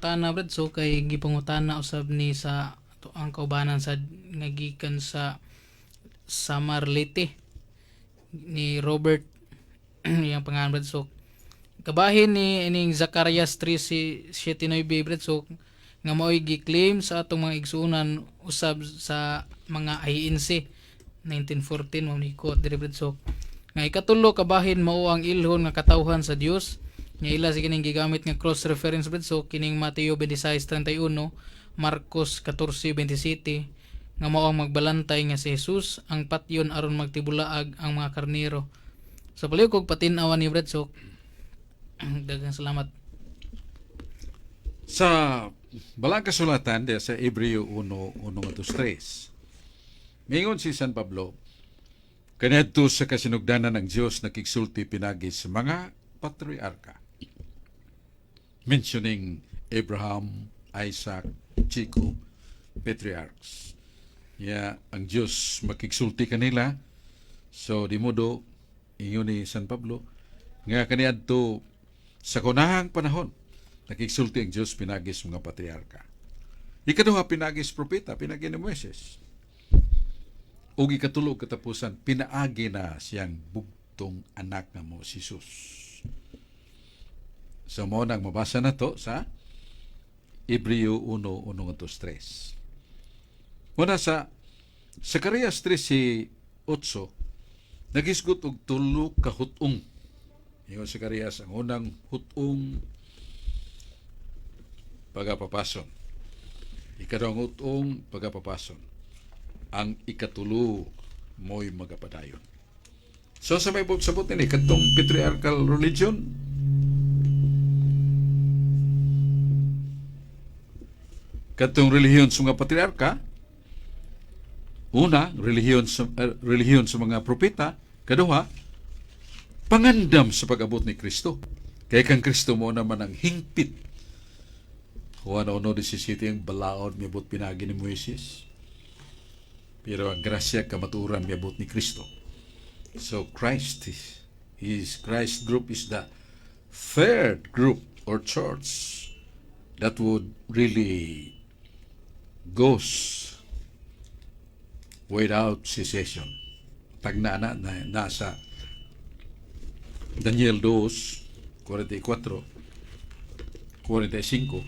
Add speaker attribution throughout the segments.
Speaker 1: pangutana brad so kay gipangutana usab ni sa ang kaubanan sa nga gikan sa Samarlite ni Robert yang pangalan brad so kabahin ni ining Zacarias 3:7-9 brad so nga mao'y gi-claim sa atong mga igsuonan usab sa mga INC 1914 mo ni quote diri brad so nga ikatulo kabahin mao ang ilhon nga katawhan sa Dios nga ila sa kining gigamit nga cross reference brad so kining Mateo 26:31 Marcos 14:27 nga mao ang magbalantay nga si Jesus ang patyon aron magtibulaag ang mga karnero. So paliw kog patin-awan ni brad so daghang salamat.
Speaker 2: Sa balang kasulatan de sa Hebreo 1:1-3. Mingon si San Pablo, kanadto sa kasinugdanan ng Dios nakigsulti pinagi sa mga patriarka. Mentioning Abraham, Isaac, Jacob, patriarchs. Ang Diyos makigsulti kanila. So, di modo, inyo ni San Pablo, nga kaniadto sa kunahang panahon, nakigsulti ang Diyos pinagis mga patriarka. Ikaduha, pinagis propeta, pinagi ni Moises. O ikatulo katapusan, pinaagi na siyang bugtong anak nga mo, si Jesus. So, mo nang mabasa na to sa Hebreo 1:1-3. Muna sa Zacarias 13:8, nagisgot og tulo ka hutong. Ingon Zacarias ang unang hutong pagapapason. Ikaduhang hutong pagapapason. Ang ikatulo mo'y magapadayon. So sa may sabot ni kadtong patriarchal religion, kadtong relihiyon sa mga patriarka, una, relihiyon sa mga propeta, kaduha, pangandam sa pag-abot ni Kristo. Kaya kang Kristo mo naman ang hingpit. Juan 1:17 ang balaod miyabot pinagi ni Moises. Pero ang grasya kamaturan miyabot ni Kristo. So Christ group is the third group or church that would really goes without cessation. Tagnana na nasa Daniel 2:44-45.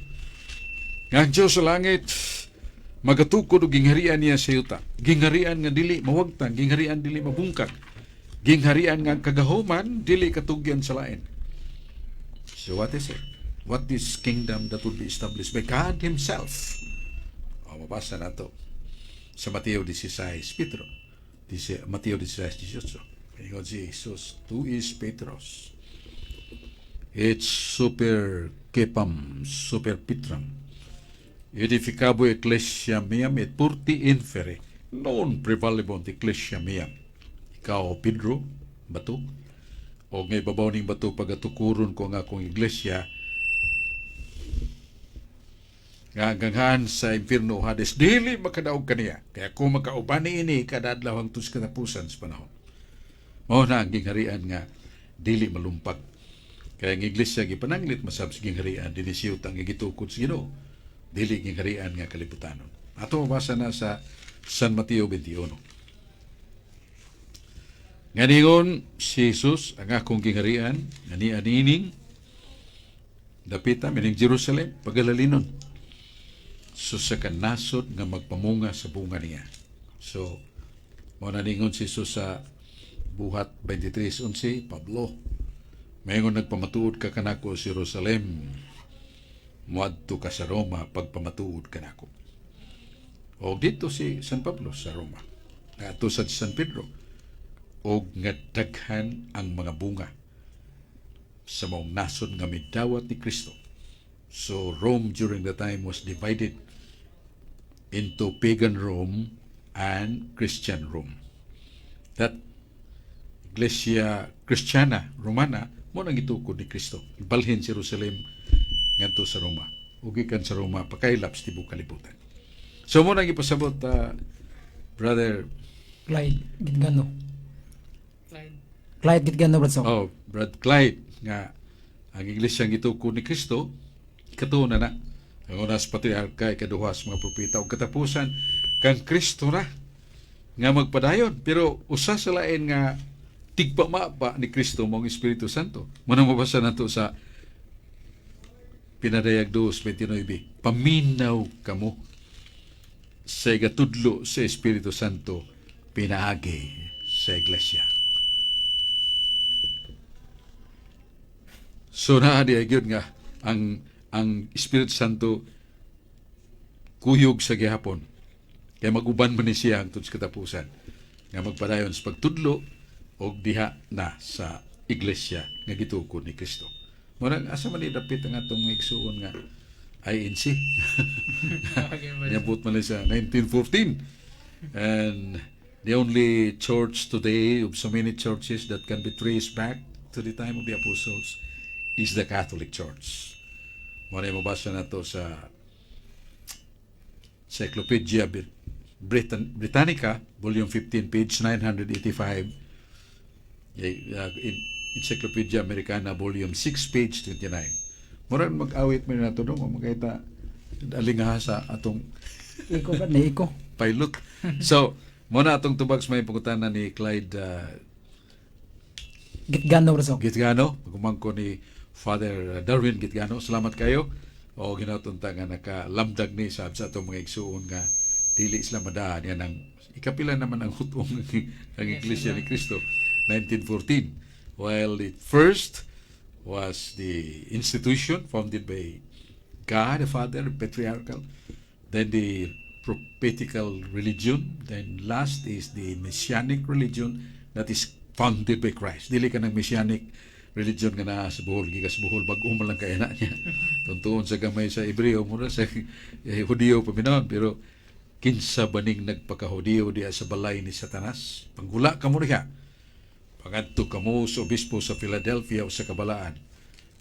Speaker 2: Nga Diyos sa langit magatukod og gingharian niya sa yuta. Gingharian nga dili mawagtang, gingharian dili mabungkag. Gingharian nga kagahuman dili katugyan sa lain. So what is it? What is kingdom that would be established by God Himself? Mabasa na to sa Mateo 16, Pedro. Mateo 16:18. Ingon si Jesus, tu is Petros. Et super kepam, super pitram. Edificabo ecclesia meam et purti infere. Non prevalebont ecclesia meam. Ikaw, Pedro, bato. O ngay babaw ning bato pagatukuron ko nga akong iglesia nga ganghan sa impierno Hades, dili makadaog kaniya. Kaya kung makaubani ini, kadadlaw ang tus katapusan sa panahon. Mao na ang gingharian nga dili malumpag. Kaya ang iglesia gipananglit masab sa gingharian, dinisiyot ang gitukod sa Ginoo. Dili gingharian nga kalibutanon. Ato mabasa na sa San Mateo 21. Nga ningon si Jesus, ang akong gingharian, nga ni anining, dapita, mining Jerusalem, pagalalinon. So sa kanasod nga magpamunga sa bunga niya. So, mo naningon si Jesus sa Buhat 23:11, Pablo, mayngon nagpamatuod ka kanako sa Jerusalem, muadto ka sa Roma pagpamatuod kanako. O dito si San Pablo sa Roma. Ato sa San Pedro. O nga daghan ang mga bunga sa maong nasod nga midawat ni Kristo. So Rome during the time was divided into pagan Rome and Christian Rome. That Iglesia Christiana Romana mo nang itukod ni Kristo. Ibalhin si Jerusalem ngadto sa Roma. Ugikan sa Roma pakailap sa tibuok kalibutan. So mo nang ipasabot Brother
Speaker 3: Clyde Gitgano. Clyde Gitgano, Brad Sok.
Speaker 2: Brad Clyde, nga ang iglesia itukod ni Kristo, ikatuon na Ang unas patriarka, ikaduha sa mga propeta, ug katapusan kang Kristo ra nga magpadayon. Pero usa sa lain nga tigpama pa ni Kristo mong Espiritu Santo. Muna mabasa nato sa Pinadayag 2:29. Paminaw kamo sa igatudlo sa Espiritu Santo pinaagi sa iglesia. So naa di gyud nga ang Espiritu Santo kuyog sa gihapon. Kaya mag-uban man ni siya hangtod sa katapusan nga magpadayon sa pagtudlo og diha na sa iglesia nga gitukod ni Kristo. Murag asa man ni dapit ang atong mga igsuon nga INC. Niabot man sa 1914. And the only church today of so many churches that can be traced back to the time of the apostles is the Catholic Church. Muna mabasa na to sa Encyclopedia Britannica, volume 15, page 985. Encyclopedia Americana, volume 6, page 29. Murag mag-awit mo na ito doon, magkita alingaha sa atong
Speaker 3: Iko ka na iko.
Speaker 2: pilot. So, muna atong tubags may pangutanan ni Clyde
Speaker 3: Gitgano raso.
Speaker 2: Gitgano, magumangko ni Father Darwin Gitgano. Salamat kayo. O ginautunta nga nakalamdag ni sa atong mga igsuon nga dili sila madaan yan ang ikapila naman ang hutong ng Iglesia ni Cristo 1914, while the first was the institution founded by God the Father, patriarchal, then the prophetical religion, then last is the messianic religion that is founded by Christ. Dili ka ng messianic religion nga na sa buhol, gigas buhol, bag-o man lang kaya na niya. Tuntuon sa gamay sa Hebreo, mura sa Hudiyo paminaon, pero kinsa baning nagpaka-Hudiyo diya sa balay ni Satanas? Panggula ka mo niya. Pangadto ka mo sa obispo sa Philadelphia o sa Kabalaan.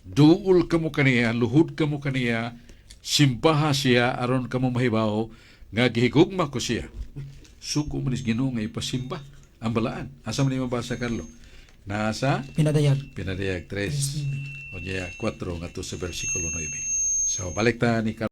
Speaker 2: Duol ka mo kaniya, luhod ka mo kaniya, simbaha siya, aron ka mo mahibaw, nga gihigugma ko siya. Suko mo nis Ginoo nga ipasimba ang balaan. Asa man yung mabasa, Carlo? Nasa
Speaker 3: Pinadayag.
Speaker 2: Pinadayag 3, o niya 4 nga to sa versikulo 9. So, balik ta ni Carlo.